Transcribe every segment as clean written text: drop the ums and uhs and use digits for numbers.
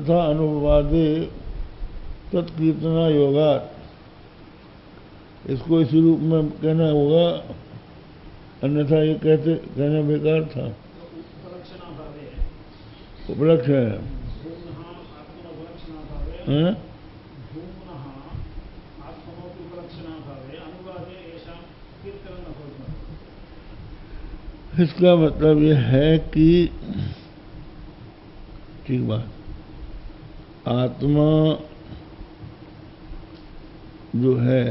तथा अनुवादे तत्कीर्तना योगात, इसको इसी रूप में कहना होगा, अन्यथा ये कहना बेकार था। उपलक्ष है, इसका मतलब यह है कि ठीक बात, आत्मा जो है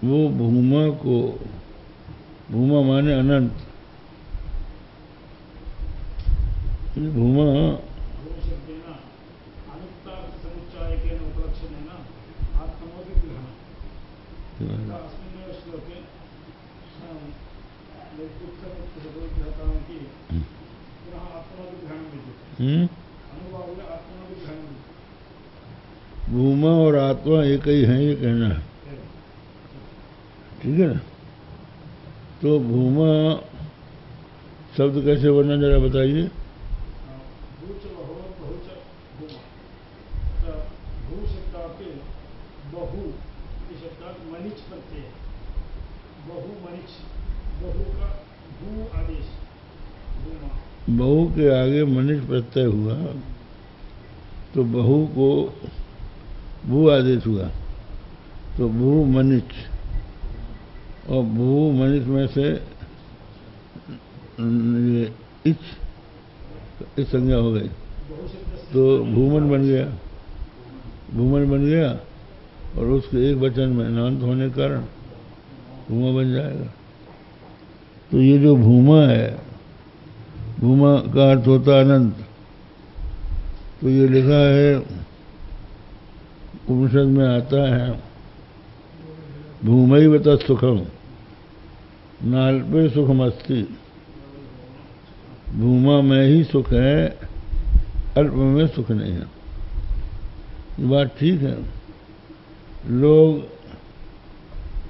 वो भूमा को, भूमा माने अनंत, भूमा भूमा और आत्मा एक ही है, ये कहना है, ठीक है ना। तो भूमा शब्द कैसे बना जरा बताइए। बहु के आगे मनिच प्रत्यय हुआ तो बहु को भू आदेश हुआ, तो भू मनिच, और भू मनिच में से इस संज्ञा हो गई तो भूमन बन गया, भूमन बन गया, और उसके एक वचन में नांत होने के कारण भूमा बन जाएगा। तो ये जो भूमा है, भूमा का अर्थ होता अनंत। तो ये लिखा है उपनिषद में आता है, भूमैव तत्सुखम नाल्पे सुखमस्ति, भूमा में ही सुख है, अल्प में सुख नहीं है। ये बात ठीक है, लोग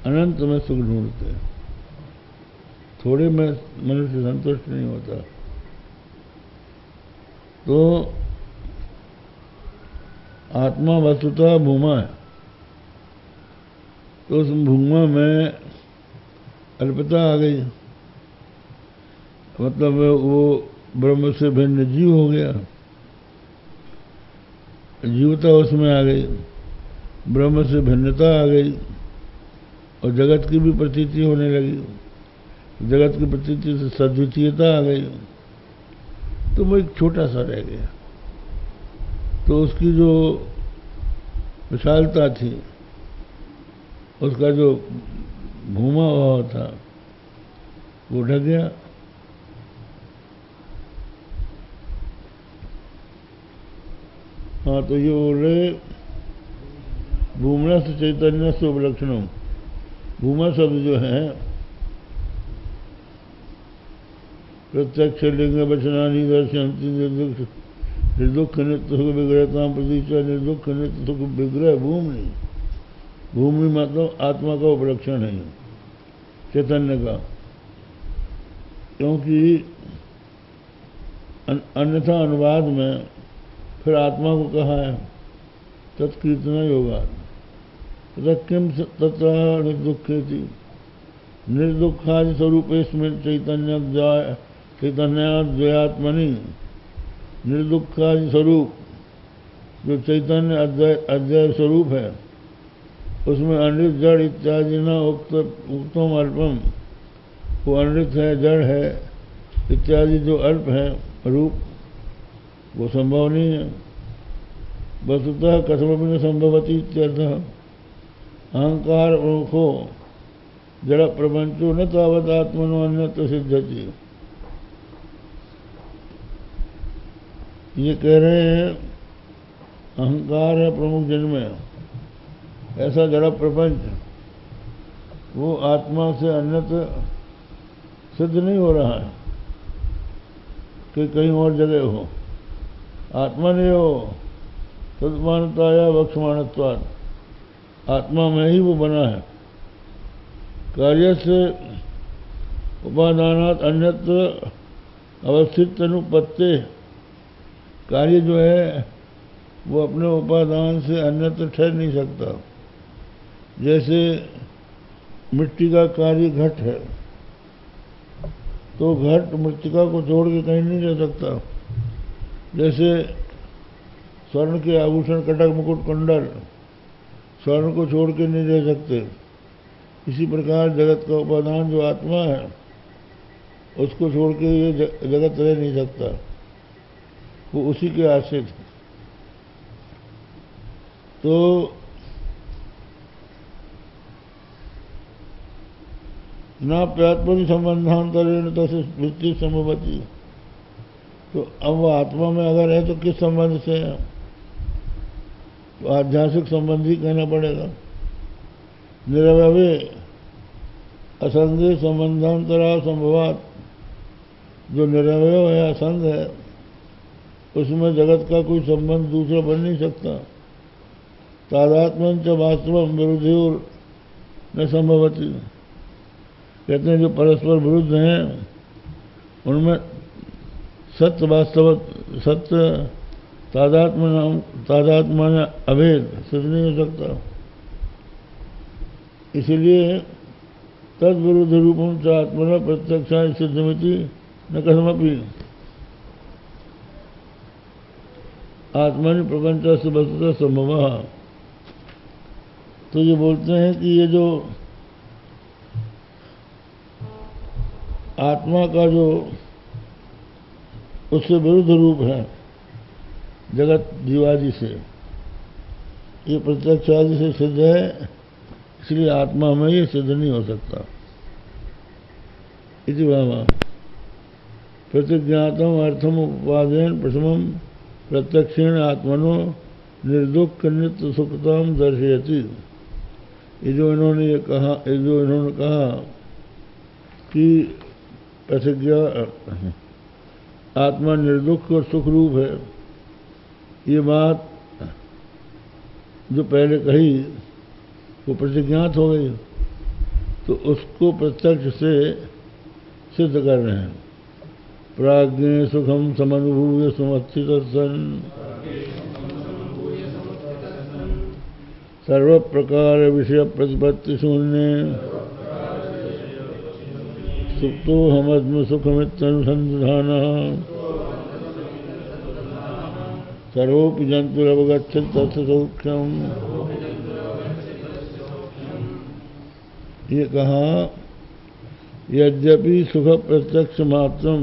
अनंत में सुख ढूंढते हैं, थोड़े में मनुष्य संतुष्ट नहीं होता। तो आत्मा वस्तुतः भूमा है, तो उस भूमा में अल्पता आ गई, मतलब वो ब्रह्म से भिन्न जीव हो गया, जीवता उसमें आ गई, ब्रह्म से भिन्नता आ गई, और जगत की भी प्रतीति होने लगी, जगत की प्रतीति से सद्वितीयता आ गई, तो वो एक छोटा सा रह गया। तो उसकी जो विशालता थी, उसका जो भूमा भाव था, वो ढक गया। हाँ, तो ये बोल रहे भूमना से चैतन्य से उपलक्षणों, भूमा शब्द जो है प्रत्यक्ष लिंग वचनानि दर्शयन्ति, निर्दुख नित्य सुख विग्रहता प्रतीक्षा, निर्दुख नित्य सुख विग्रह भूमि, भूमि मतलब आत्मा का उपलक्षण है, चैतन्य का। क्योंकि अन्यथा अनुवाद में फिर आत्मा को कहा है तत्कीर्तना योगा, तथा किम तथा निर्दुखेति, निर्दुखादि स्वरूपेस्मिन् चैतन्याद्वयात्मनि, निर्दुखादि स्वरूप जो चैतन्य अद्वैत स्वरूप है, उसमें अनृत जड़ इत्यादि न उक्तम अल्पम, वो अनृत है, जड़ है इत्यादि जो अल्प है रूप, वो संभव नहीं है। वस्तुतः कथमपि न संभवति इत्यर्थः, अहंकार प्रमुखो जड़ प्रपंचो न तावत आत्मनो अन्यत्र सिद्धति। ये कह रहे हैं अहंकार है प्रमुख जिनमें, ऐसा जड़ प्रपंच वो आत्मा से अन्यत्र सिद्ध नहीं हो रहा है कि कहीं और जगह हो, आत्मा नहीं हो, तद्मानताया वक्षमाणत्वात्, आत्मा में ही वो बना है। कार्य से उपादानात् अन्यत्र अवस्थित अनुपत्ति, कार्य जो है वो अपने उपादान से अन्यत्र ठहर नहीं सकता। जैसे मिट्टी का कार्य घट है, तो घट मृत्तिका को छोड़ के कहीं नहीं रह सकता। जैसे स्वर्ण के आभूषण, कटक, मुकुट, कुंडल स्वर्ण को छोड़ के नहीं रह सकते। इसी प्रकार जगत का उपादान जो आत्मा है उसको छोड़ के ये जगत रह नहीं सकता, वो उसी के आश्रित है। तो ना प्यात्मनि संबंधांतरेण तस्य वृत्ति संभवती। तो अब वो आत्मा में अगर है तो किस संबंध से है? तो आध्यात्मिक संबंध ही कहना पड़ेगा। निरवय असंगे संबंधांतरा संभवात। जो निरवय है, असंग है, उसमें जगत का कोई संबंध दूसरा बन नहीं सकता। तादात्म्यं च वास्तवं विरुद्धयोर न संभवती। कहते हैं जो परस्पर विरुद्ध हैं उनमें सत्य वास्तव, सत्य तादात्म्य अभेद सिद्ध नहीं हो सकता। इसलिए तद विरुद्ध रूपम च आत्मना प्रत्यक्षा सिद्धमिति न कथमपि। आत्मनि प्रपंच से वस्तुतः संभव। तो ये बोलते हैं कि ये जो आत्मा का जो उससे विरुद्ध रूप है जगत जीवादि से, ये प्रत्यक्ष आदि से सिद्ध है, इसलिए आत्मा में ये सिद्ध नहीं हो सकता। इति भावा प्रतिज्ञातम अर्थम उपादेन प्रथमम प्रत्यक्षेण आत्मनो निर्दुख नित्य सुखताम दर्शयति। ये जो इन्होंने कहा कि प्रतिज्ञा आत्मा निर्दुख और सुख रूप है, ये बात जो पहले कही वो प्रतिज्ञात हो गई, तो उसको प्रत्यक्ष से सिद्ध कर रहे हैं। प्राज्ञ सुखम समनुभूय समस्थित सन सर्व प्रकार विषय प्रतिपत्ति शून्य सुप्तो हमद्म सुखमित्यनुसंधान सर्वोपि जंतुरवगच्छति तस्य सौख्यम। ये कहा यद्यपि सुख प्रत्यक्ष मात्रम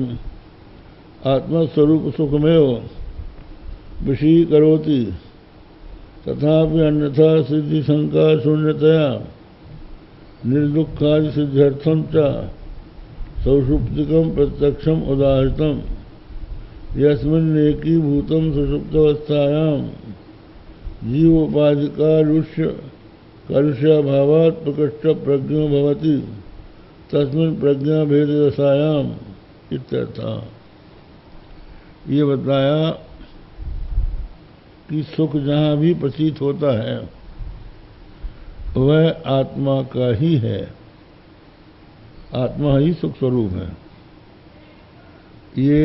आत्मस्वरूप सुखमेव विषयीकरोति तथापि अन्यथा सिद्धि शंका शून्यतया निर्दुखादि सिद्ध्यर्थम च सौषुप्तिकम प्रत्यक्षम उदाहृतम यस्मिन्नेकीभूतं सुषुप्तावस्थायां जीवोपाधिकारुष्य कलुष्याभावात् प्रकृष्ट प्रज्ञो भवति तस्मिन् प्रज्ञा भेद दशायाम इत्यर्थः। ये बताया कि सुख जहाँ भी प्रतीत होता है वह आत्मा का ही है, आत्मा ही सुख स्वरूप है। ये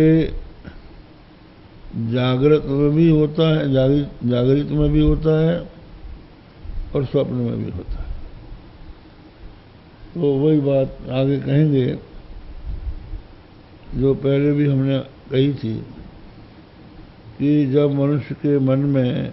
जागृत में भी होता है, जागृत में भी होता है और स्वप्न में भी होता है। तो वही बात आगे कहेंगे जो पहले भी हमने कही थी कि जब मनुष्य के मन में